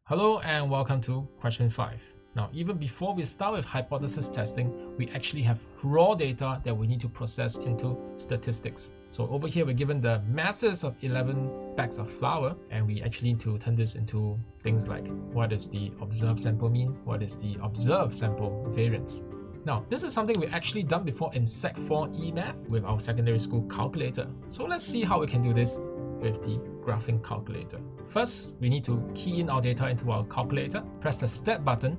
Hello and welcome to question 5. Now, even before we start with hypothesis testing, we actually have raw data that we need to process into statistics. So over here, we're given the masses of 11 bags of flour, and we actually need to turn this into things like what is the observed sample mean, what is the observed sample variance. Now, this is something we actually done before in Sec 4 E-Math with our secondary school calculator. So let's see how we can do this with the graphing calculator. First, we need to key in our data into our calculator, press the step button,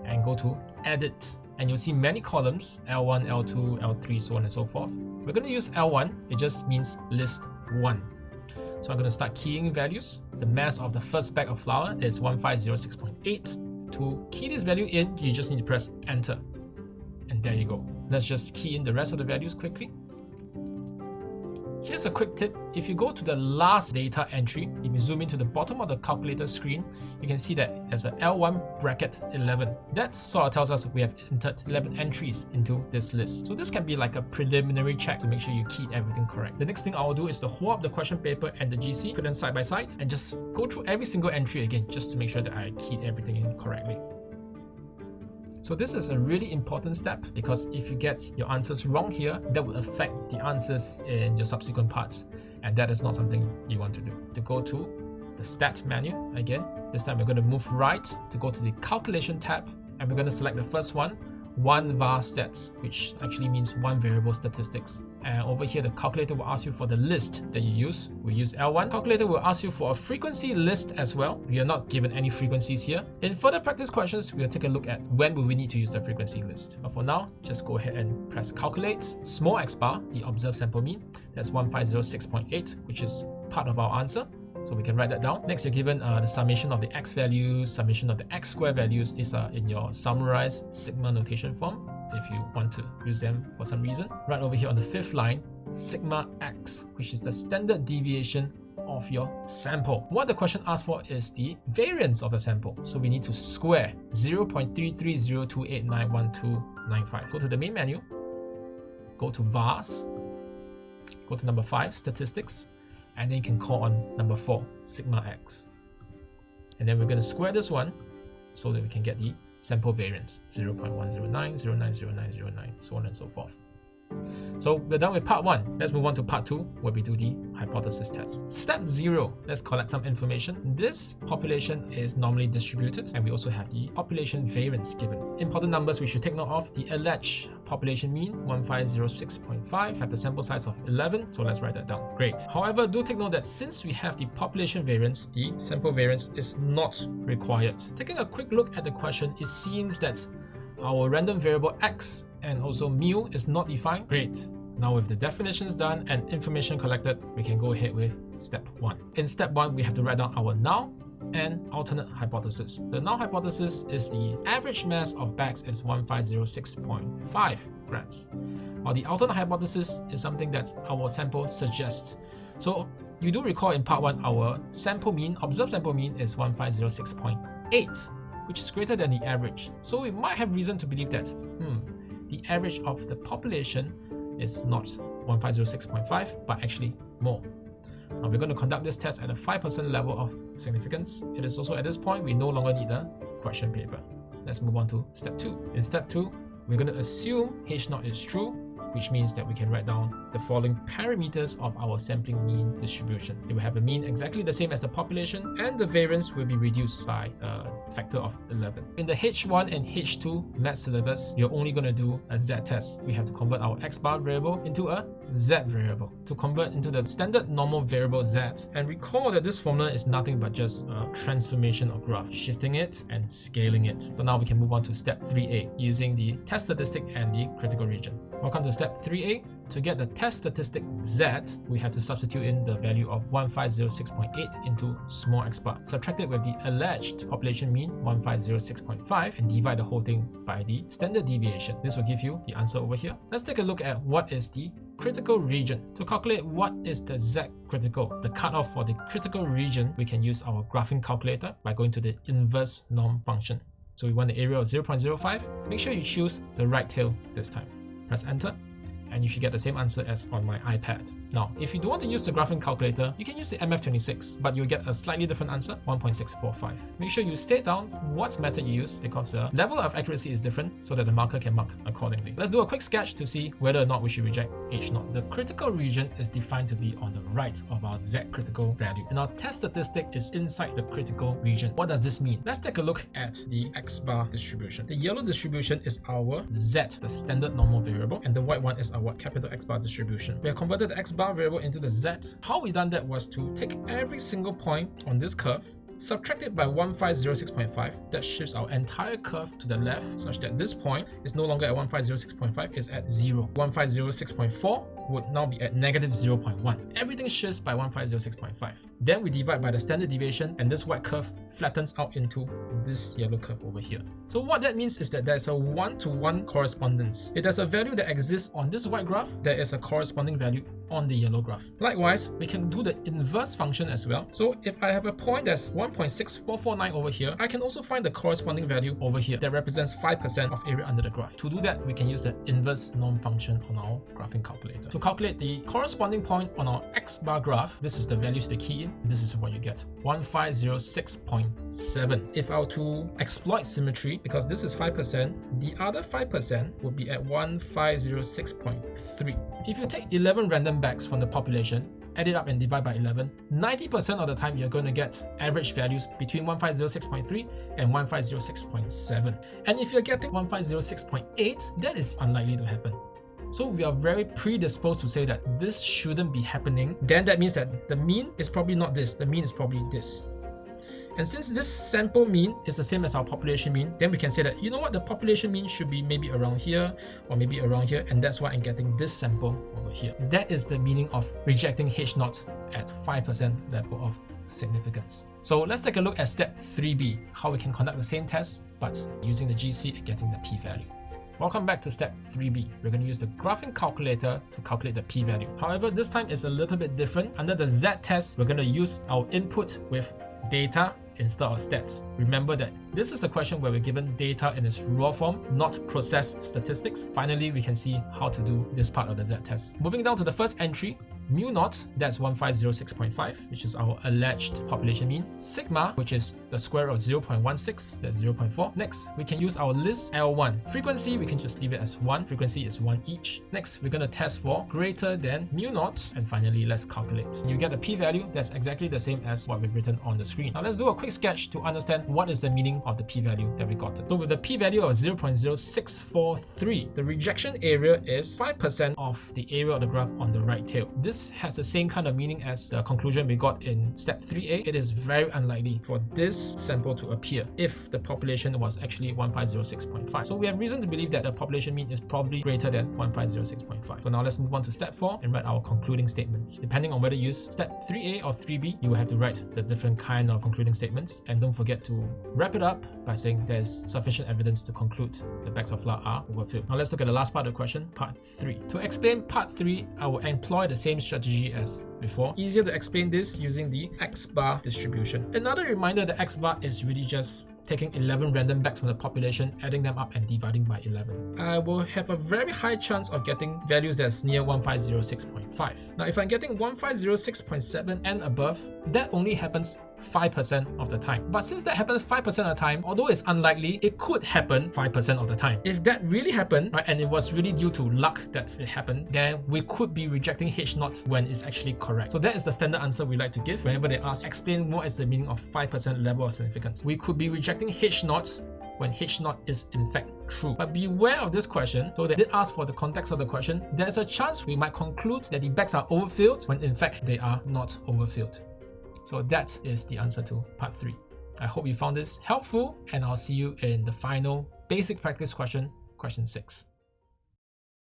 and go to Edit. And you'll see many columns, L1, L2, L3, so on and so forth. We're going to use L1, it just means list 1. So I'm going to start keying in values. The mass of the first bag of flour is 1506.8. To key this value in, you just need to press Enter. And there you go. Let's just key in the rest of the values quickly. Here's a quick tip. If you go to the last data entry, if you zoom into the bottom of the calculator screen, you can see that there's a L1 bracket 11. That sort of tells us we have entered 11 entries into this list. So this can be like a preliminary check to make sure you keyed everything correct. The next thing I'll do is to hold up the question paper and the GC, put them side by side, and just go through every single entry again, just to make sure that I keyed everything in correctly. So this is a really important step because if you get your answers wrong here, that will affect the answers in your subsequent parts, and that is not something you want to do. To go to the Stat menu again, this time we're going to move right to go to the Calculation tab, and we're going to select the first one, 1 var stats, which actually means one variable statistics. And over here, the calculator will ask you for the list that you use. We use L1. Calculator will ask you for a frequency list as well. We are not given any frequencies here. In further practice questions, we'll take a look at when will we need to use the frequency list. But for now, just go ahead and press calculate. Small x bar, the observed sample mean, that's 1506.8, which is part of our answer. So we can write that down. Next, you're given the summation of the x values, summation of the x square values. These are in your summarized sigma notation form if you want to use them for some reason. Right over here on the 5th line, sigma x, which is the standard deviation of your sample. What the question asks for is the variance of the sample. So we need to square 0.3302891295. Go to the main menu, go to vars, go to number 5, statistics, and then you can call on number 4, sigma x. And then we're going to square this one so that we can get the sample variance, 0.109090909, so on and so forth. So we're done with part 1. Let's move on to part 2, where we do the hypothesis test. Step 0, let's collect some information. This population is normally distributed, and we also have the population variance given. Important numbers we should take note of: the alleged population mean, 1506.5, have the sample size of 11, so let's write that down. Great. However, do take note that since we have the population variance, the sample variance is not required. Taking a quick look at the question, it seems that our random variable x and also mu is not defined. Great. Now with the definitions done and information collected, we can go ahead with step 1. In step 1, we have to write down our null and alternate hypothesis. The null hypothesis is the average mass of bags is 1506.5 grams, while the alternate hypothesis is something that our sample suggests. So you do recall in part 1, our sample mean, observed sample mean is 1506.8, which is greater than the average. So we might have reason to believe that the average of the population is not 1506.5, but actually more. Now we're going to conduct this test at a 5% level of significance. It is also at this point we no longer need a question paper. Let's move on to step 2. In step 2, we're going to assume H0 is true, which means that we can write down the following parameters of our sampling mean distribution. It will have a mean exactly the same as the population, and the variance will be reduced by a factor of 11. In the H1 and H2 math syllabus, you're only going to do a z-test. We have to convert our x bar variable into a z variable to convert into the standard normal variable z. And recall that this formula is nothing but just a transformation of graph, shifting it and scaling it. So now we can move on to step 3a, using the test statistic and the critical region. Welcome to step 3a. To get the test statistic z, we have to substitute in the value of 1506.8 into small x bar, subtract it with the alleged population mean, 1506.5, and divide the whole thing by the standard deviation. This will give you the answer over here. Let's take a look at what is the critical region. To calculate what is the z critical, the cutoff for the critical region, we can use our graphing calculator by going to the inverse norm function. So we want the area of 0.05. Make sure you choose the right tail this time. Press enter. and you should get the same answer as on my iPad. Now, if you don't want to use the graphing calculator, you can use the MF26, but you'll get a slightly different answer, 1.645. Make sure you state down what method you use because the level of accuracy is different so that the marker can mark accordingly. Let's do a quick sketch to see whether or not we should reject H0. The critical region is defined to be on the right of our Z critical value, and our test statistic is inside the critical region. What does this mean? Let's take a look at the X bar distribution. The yellow distribution is our Z, the standard normal variable, and the white one is our capital X bar distribution. We have converted the X bar variable into the Z. How we done that was to take every single point on this curve, subtract it by 1506.5, that shifts our entire curve to the left such that this point is no longer at 1506.5, it's at 0. 1506.4 would now be at negative 0.1. Everything shifts by 1506.5. Then we divide by the standard deviation, and this white curve flattens out into this yellow curve over here. So what that means is that there's a 1-to-1 correspondence. If there's a value that exists on this white graph, there is a corresponding value on the yellow graph. Likewise, we can do the inverse function as well. So if I have a point that's 1.6449 over here, I can also find the corresponding value over here that represents 5% of area under the graph. To do that, we can use the inverse norm function on our graphing calculator. To calculate the corresponding point on our X bar graph, this is the values to key in. This is what you get, 1506.7. If I were to exploit symmetry, because this is 5%, the other 5% would be at 1506.3. If you take 11 random bags from the population, add it up and divide by 11, 90% of the time you're going to get average values between 1506.3 and 1506.7. And if you're getting 1506.8, that is unlikely to happen. So we are very predisposed to say that this shouldn't be happening. Then that means that the mean is probably not this, the mean is probably this. And since this sample mean is the same as our population mean, then we can say that, you know what, the population mean should be maybe around here or maybe around here, and that's why I'm getting this sample over here. That is the meaning of rejecting H0 at 5% level of significance. So let's take a look at step 3b, how we can conduct the same test but using the GC and getting the p-value. Welcome back to step 3b. We're going to use the graphing calculator to calculate the p-value. However, this time is a little bit different. Under the Z test, we're going to use our input with data instead of stats. Remember that this is a question where we're given data in its raw form, not processed statistics. Finally, we can see how to do this part of the Z test. Moving down to the first entry, mu0, that's 1506.5, which is our alleged population mean. Sigma, which is the square root of 0.16, that's 0.4. Next, we can use our list L1. Frequency, we can just leave it as 1. Frequency is 1 each. Next, we're going to test for greater than mu0. And finally, let's calculate. You get a p-value that's exactly the same as what we've written on the screen. Now let's do a quick sketch to understand what is the meaning of the p-value that we got. So with the p-value of 0.0643, the rejection area is 5% of the area of the graph on the right tail. This has the same kind of meaning as the conclusion we got in step 3a. It is very unlikely for this sample to appear if the population was actually 1506.5. So we have reason to believe that the population mean is probably greater than 1506.5. So now let's move on to step 4 and write our concluding statements. Depending on whether you use step 3a or 3b, you will have to write the different kind of concluding statements. And don't forget to wrap it up by saying there's sufficient evidence to conclude the bags of flour are overfilled. Now let's look at the last part of the question, part 3. To explain part 3, I will employ the same strategy as before. Easier to explain this using the X bar distribution. Another reminder that X bar is really just taking 11 random bags from the population, adding them up and dividing by 11. I will have a very high chance of getting values that's near 1506.5. Now if I'm getting 1506.7 and above, that only happens 5% of the time. But since that happens 5% of the time, although it's unlikely, it could happen 5% of the time. If that really happened, right, and it was really due to luck that it happened, then we could be rejecting H0 when it's actually correct. So that is the standard answer we like to give whenever they ask, explain what is the meaning of 5% level of significance. We could be rejecting H0 when H0 is in fact true. But beware of this question. So they did ask for the context of the question. There's a chance we might conclude that the bags are overfilled when in fact they are not overfilled. So that is the answer to part 3. I hope you found this helpful, and I'll see you in the final basic practice question, question 6.